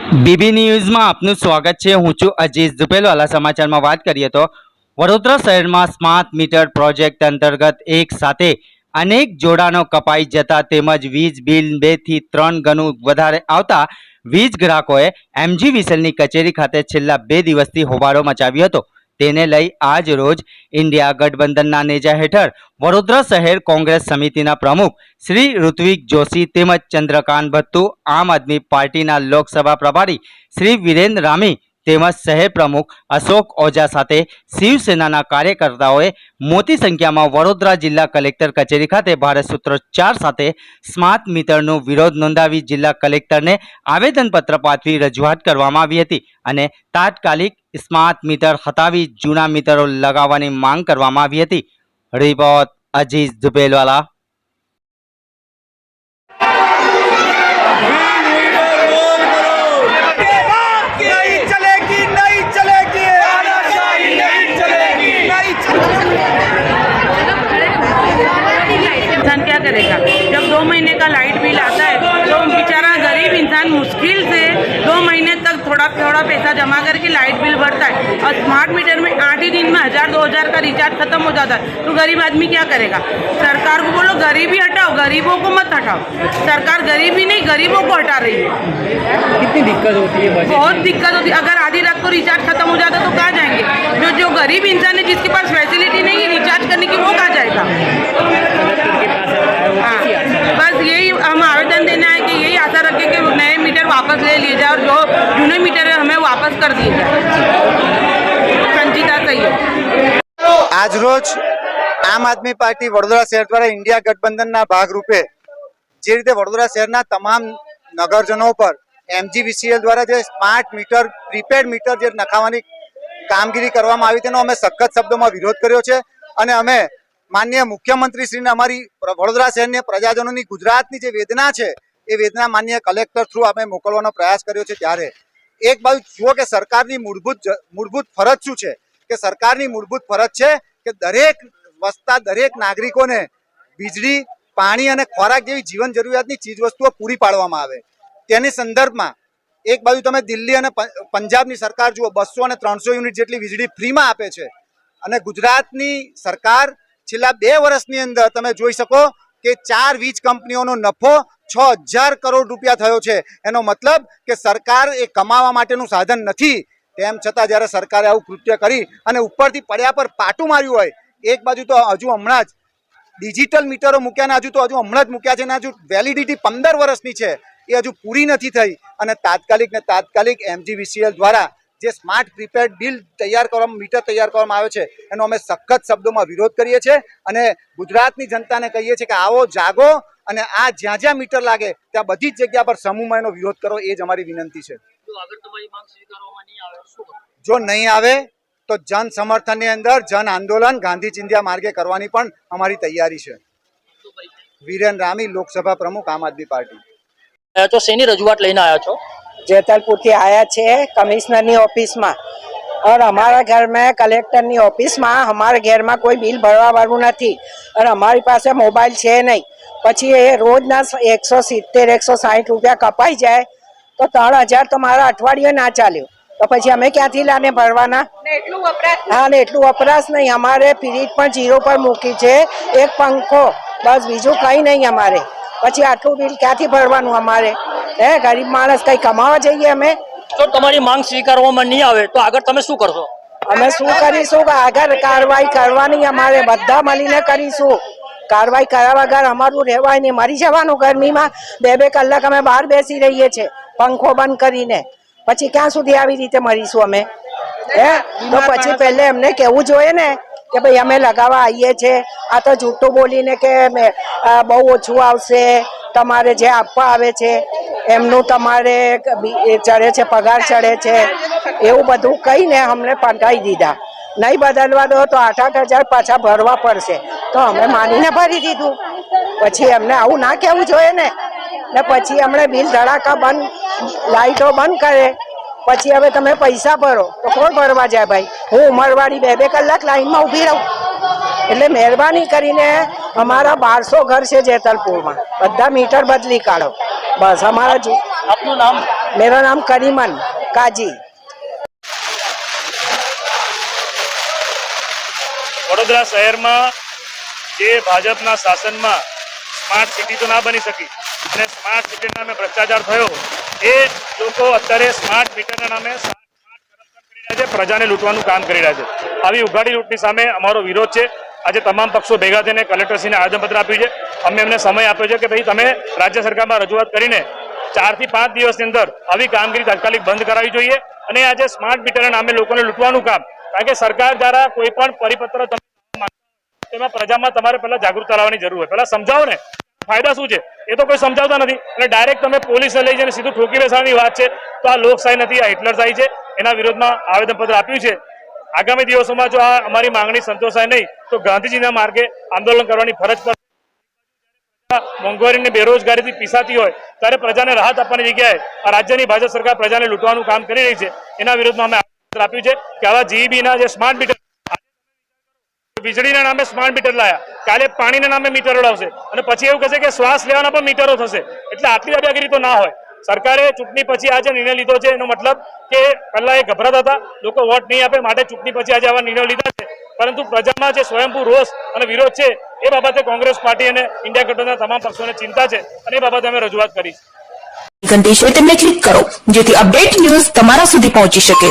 BB ન્યૂઝમાં આપનું સ્વાગત છે। હું છું અજીઝ ઝુપેલવાલા। સમાચારમાં વાત કરીએ તો વડોદરા શહેરમાં સ્માર્ટ મીટર પ્રોજેક્ટ અંતર્ગત એક સાથે અનેક જોડાણો કપાઈ જતા તેમજ વીજ બિલ 2 થી 3 ગણું વધારે આવતા વીજ ગ્રાહકોએ એમજીવીસીએલની કચેરી ખાતે છેલ્લા 2 દિવસથી હોબાળો મચાવ્યો હતો। તેને લઈ આજ રોજ ઇન્ડિયા ગઠબંધનના નેજા હેઠળ વડોદરા શહેર કોંગ્રેસ સમિતિના પ્રમુખ શ્રી ઋત્વિક જોશી તેમજ ચંદ્રકાંત ભટ્ટુ, આમ આદમી પાર્ટીના લોકસભા પ્રભારી શ્રી વિરેન રામી તેમજ શહેર પ્રમુખ અશોક ઓઝા સાથે શિવસેનાના કાર્યકર્તાઓએ મોટી સંખ્યામાં વડોદરા જિલ્લા કલેક્ટર કચેરી ખાતે ભારત સૂત્રોચ્ચાર સાથે સ્માર્ટ મીટરનો વિરોધ નોંધાવી જિલ્લા કલેક્ટરને આવેદનપત્ર પાઠવી રજૂઆત કરવામાં આવી હતી અને તાત્કાલિક સ્માર્ટ મીટર હટાવી જૂના મીટરો લગાવવાની માંગ કરવામાં આવી હતી। રિપોર્ટ અજીઝ ઝુપેલવાલા। क्या करेगा जब 2 महीने का लाइट बिल आता है तो बेचारा गरीब इंसान मुश्किल से 2 महीने तक थोड़ा पैसा जमा करके लाइट बिल भरता है और स्मार्ट मीटर में 8 ही दिन में 1000-2000 का रिचार्ज खत्म हो जाता है तो गरीब आदमी क्या करेगा। सरकार को बोलो गरीबी हटाओ, गरीबों को मत हटाओ। सरकार गरीबी नहीं गरीबों को हटा रही है। कितनी दिक्कत होती है? बहुत दिक्कत होती है। अगर आधी रात को रिचार्ज खत्म हो जाता तो कहाँ जाएंगे? जो गरीब इंसान है जिसके पास फैसिलिटी नहीं है रिचार्ज करने की वो कहाँ जाएगा। हाँ, बस यही हम आवेदन देना है कि यही आशा रखें कि नए मीटर वापस ले लिए जाए और जो जूने मीटर है हमें वापस कर दिए जाए। संजीता सही आज रोज आम आदमी पार्टी वडोदरा शहर द्वारा इंडिया गठबंधन भागरूपे जे रीते वडोदरा शहर तमाम नगरजनों पर एमजीवीसीएल द्वारा जो स्मार्ट मीटर प्रीपेड मीटर जो नखावानी कामगीरी करवामां आवी तेनो अमे सख्त शब्दों में विरोध कर्यो छे अने अमे माननीय मुख्यमंत्री श्री ने अमारी वडोदरा शहर ने प्रजाजनों की गुजरात की वेदना है ये वेदना माननीय कलेक्टर थ्रू अमे मोकलवानो प्रयास कर्यो छे। त्यारे एक बाजु जुओ के सरकार की मूलभूत फरज शुं छे कि सरकार की मूलभूत फरज है कि दरेक वसता दरेक नागरिकों ने वीजળી पाणी और खोराक जेवी जीवन जरूरियात की चीज वस्तुओं पूरी पाडवामां आवे। तेनी संदर्भ में एक बाजु तमे दिल्ली और पंजाब की सरकार जुओ 200 और 300 यूनिट जेटली वीजળી फ्री में आपे छे अने गुजरातनी सरकार छेल्ला 2 वर्षनी अंदर तमे जोई शको कि 4 वीज कंपनीओनो नफो 6000 करोड़ रुपया थयो छे। एनो मतलब कि सरकार ए कमावा माटेनुं साधन नथी। तेम छतां ज्यारे सरकारे आवुं कृत्य करी अने उपरथी पड्या पर पाटुं मार्युं होय। एक बाजु तो हजू हमणां ज डिजिटल मीटरो मूक्या ने हजू हमणां ज मूक्या छे ने हजू वेलिडिटी 15 वर्षनी छे ए हजू पूरी नथी थई अने तात्कालिक एमजीवीसीएल द्वारा जे स्मार्ट प्रीपेड बिल तैयार करवा मीटर तैयार करवामां आवे छे एनो अमे सख्त शब्दों में विरोध करीए छे अने गुजरातनी जनताने कहीए छे कि आवो जागो अने आ ज्यां ज्यां मीटर लागे त्यां बधी ज जग्या पर समूहमां एनो विरोध करो ए ज अमारी विनंती छे। जो नहीं आवे तो जन समर्थन ने अंदर जन आंदोलन गांधी चिंध्या मार्गे करवानी पण अमारी तैयारी छे। वीरेन रामी लोकसभा प्रमुख आम आदमी पार्टी। तो सेनी रजूआत लईने आया छो? जेतलपुर થી आया छे कमिश्नर ની ऑफिस में और हमारा घर में कलेक्टर ની ऑफिस में हमारे घर में कोई बिल भरवा वाळुं नहीं और हमारी पास मोबाइल है नहीं। पछी ए रोजना 170-160 रुपया कपाई जाए तो 3000 तो मारा अठवाडिये ना चाल्यो तो पछी अमे क्यांथी लाने भरवाना। हाँ ने एटलुं वपराश नहीं। हमारे फ्रीज पर 0 पर मूकी छे, एक पंखो बस बीजू कई नहीं हमारे। पछी आटलुं बिल क्यांथी भरवानुं हमारे? गरीब माणस कई कमावा जईए अमे। तो तमारी मांग स्वीकारवामां नहीं आवे तो आगळ तमे शुं करशो? अमे शुं करीशुं? आगळ कारवाई करवानी अमारे बधा मळीने करीशुं। कारवाई कर्या वगर अमारुं रहेवाय नहीं। मरी जवानुं गर्मी में 2-2 कलाक अमे बहार बेसी रहीए छे पंखो बंद करीने। पछी क्यां सुधी आवी रीते मरीशुं अमे? तो पछी पहले अमने कहेवुं जोईए ने कि भाई अमे लगावा आवीए छे। आ तो जूठुं बोलीने के बहु ओछुं आवशे तमारे जे आपवा आवे छे एमनुं तमारे चढ़े छे पगार चढ़े छे एवुं बधुं कहीने हमने पटाई दीधा। नहीं बदलवा दो तो 8-8 पाछा भरवा पड़शे तो अमे मानीने भरी दीधुं। पछी अमने आवुं ना कहेवुं जोईए ने पछी हमणे बिल धड़ाका बंद लाइटो बंद करे पछी हवे तमे पैसा भरो तो कोण भरवा जाए भाई? हूँ उमरवाड़ी 2-2 कलाक लाइन में उभी रहूं। એટલે મહેરબાની કરીને અમારા 1200 ઘર છે જેતલપુરમાં, બધા મીટર બદલી કાઢો બસ। અમારા આપનું નામ? मेरा नाम करीमन काजी। વડોદરા શહેરમાં જે ભાજપના શાસનમાં સ્માર્ટ સિટી તો ના બની શકી અને સ્માર્ટ સિટીના નામે ભ્રષ્ટાચાર થયો, એ લોકો અત્યારે સ્માર્ટ મીટરના નામે કરી રહ્યા છે, પ્રજાને લૂંટવાનું કામ કરી રહ્યા છે. આવી ઉઘાડી લૂંટની સામે અમારો વિરોધ છે. આજે તમામ પક્ષો ભેગા થઈને કલેક્ટરશ્રીને આવેદનપત્ર આપ્યું છે. અમે એમને સમય આપ્યો છે કે ભાઈ તમે રાજ્ય સરકારમાં રજૂઆત કરીને 4 થી 5 દિવસની અંદર આવી કામગીરી તાત્કાલિક બંધ કરાવવી જોઈએ. અને આજે સ્માર્ટ મીટરના નામે લોકોને લૂંટવાનું કામ, કારણ કે સરકાર દ્વારા કોઈ પણ પરિપત્ર તેમાં પ્રજામાં તમારે પહેલા જાગૃતતા લાવવાની જરૂર હોય. પહેલા સમજાવો ને ફાયદા શું છે, એ તો કોઈ સમજાવતા નથી અને ડાયરેક્ટ તમે પોલીસને લઈ જઈને સીધું ઠોકી બેસાડવાની વાત છે. તો આ લોકશાહી નથી, આ હિટલરશાહી છે. એના વિરોધમાં આવેદનપત્ર આપ્યું છે. આગામી દિવસોમાં જો આ અમારી માંગણી સંતોષાય નહીં તો ગાંધીજીના માર્ગે આંદોલન કરવાની ફરજ પર. મોંઘવારીને બેરોજગારીથી પીસાતી હોય ત્યારે પ્રજાને રાહત આપવાની જગ્યાએ આ રાજ્યની ભાજપ સરકાર પ્રજાને લૂંટવાનું કામ કરી રહી છે. એના વિરોધમાં અમે આવેદનપત્ર આપ્યું છે કે આવા જીઈબીના જે સ્માર્ટ મીટર, વીજળીના નામે સ્માર્ટ મીટર લાયા, કાલે પાણીના નામે મીટરો લાવશે અને પછી એવું કહેશે કે શ્વાસ લેવાના પણ મીટરો થશે. એટલે આટલી દાદાગીરી તો ના હોય. સરકારે ચૂંટણી પછી આજે નિર્ણય લીધો છે, એનો મતલબ કે પહેલા એ ગભરાતા હતા, લોકો વોટ નહીં આપે માટે ચૂંટણી પછી આજે આવા નિર્ણયો લીધા છે. પરંતુ પ્રજામાં જે સ્વયંભૂ રોષ અને વિરોધ છે એ બાબતે કોંગ્રેસ પાર્ટી અને ઇન્ડિયા ગઠબંધનના તમામ પક્ષોને ચિંતા છે અને એ બાબતે અમે રજૂઆત કરી છે. ઘંટી છે તેમને ક્લિક કરો જેથી અપડેટ ન્યૂઝ તમારા સુધી પહોંચી શકે.